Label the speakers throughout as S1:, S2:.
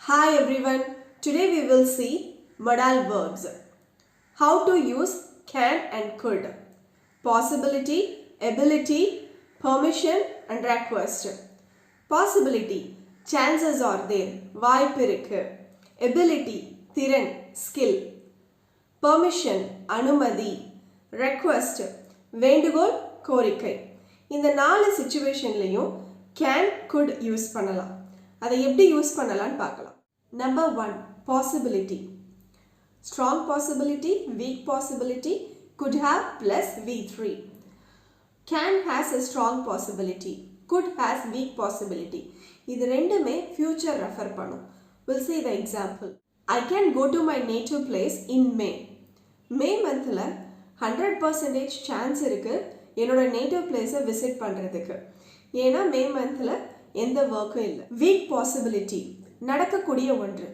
S1: Hi everyone, today we will see modal verbs. How to use can and could. Possibility, ability, permission and request. Possibility, chances are there, வாய்ப்பு இருக்கு. Ability, திறன், skill. Permission, அனுமதி. Request, வேண்டுகோள், கோரிக்கை. இந்த 4 situationலயும் can, could use பண்ணலாம். அதை எப்படி யூஸ் பண்ணலாம்னு பார்க்கலாம். Number 1, possibility. Strong possibility, weak possibility, could have plus V3. Can has a strong possibility, could has weak possibility. இது ரெண்டுமே future refer பண்ணும். We'll see the example. I can go to my native place in May. May monthல 100% chance இருக்கு என்னோட native place visit பண்றதுக்கு. ஏன்னா May monthல எந்த workம் இல்லை. Weak possibility, நடக்கக்கூடிய ஒன்று.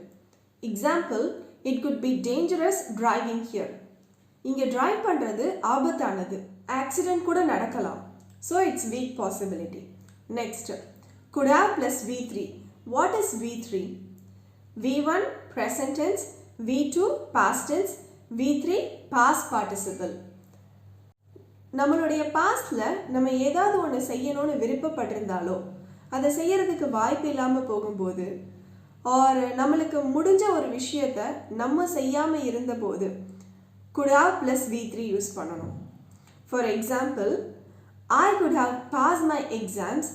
S1: Example, it could be dangerous driving here. இங்க drive பண்றது ஆபத்தானது. Accident கூட நடக்கலாம். So it's weak possibility. Next, could have plus V3. What is V3? V1 present tense, V2 past tense, V3 past participle. நம்மளுடைய பாஸ்ட்ல நம்ம ஏதாவது ஒன்று செய்யணும்னு விருப்பப்பட்டிருந்தாலோ அதை செய்யறதுக்கு வாய்ப்பு இல்லாமல் போகும்போது ஆர் நம்மளுக்கு முடிஞ்ச ஒரு விஷயத்தை நம்ம செய்யாமல் இருந்தபோது could have plus V3 use பண்ணணும். For example, I could have passed my exams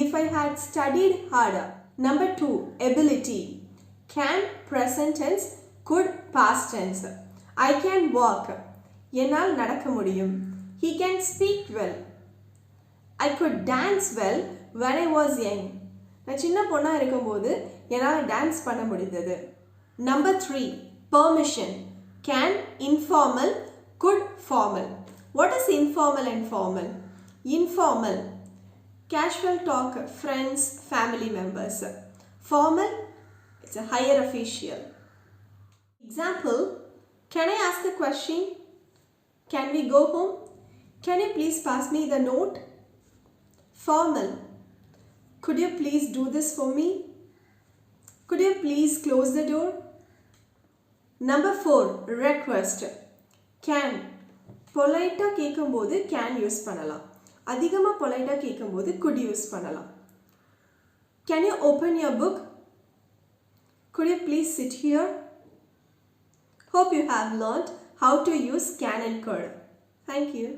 S1: if I had studied harder. Number 2, ability. Can present tense, could past tense. I can walk. என்னால் நடக்க முடியும். He can speak well. I could dance well when I was young. நான் சின்ன பொண்ணா இருக்கும்போது என்னால் dance பண்ண முடிந்தது. Number 3, permission. Can informal, could formal. What is informal and formal? Informal, casual talk, friends, family members. Formal, it's a higher official. Example, can I ask a question? Can we go home? Can you please pass me the note? Formal, could you please do this for me? Could you please close the door? Number 4, request. Can, பொலைட்டா கேட்கும்போது can use பண்ணலாம். அதிகமாக பொலைட்டா கேட்கும்போது could use பண்ணலாம். Can you open your book? Could you please sit here? Hope you have learned how to use can and could. Thank you.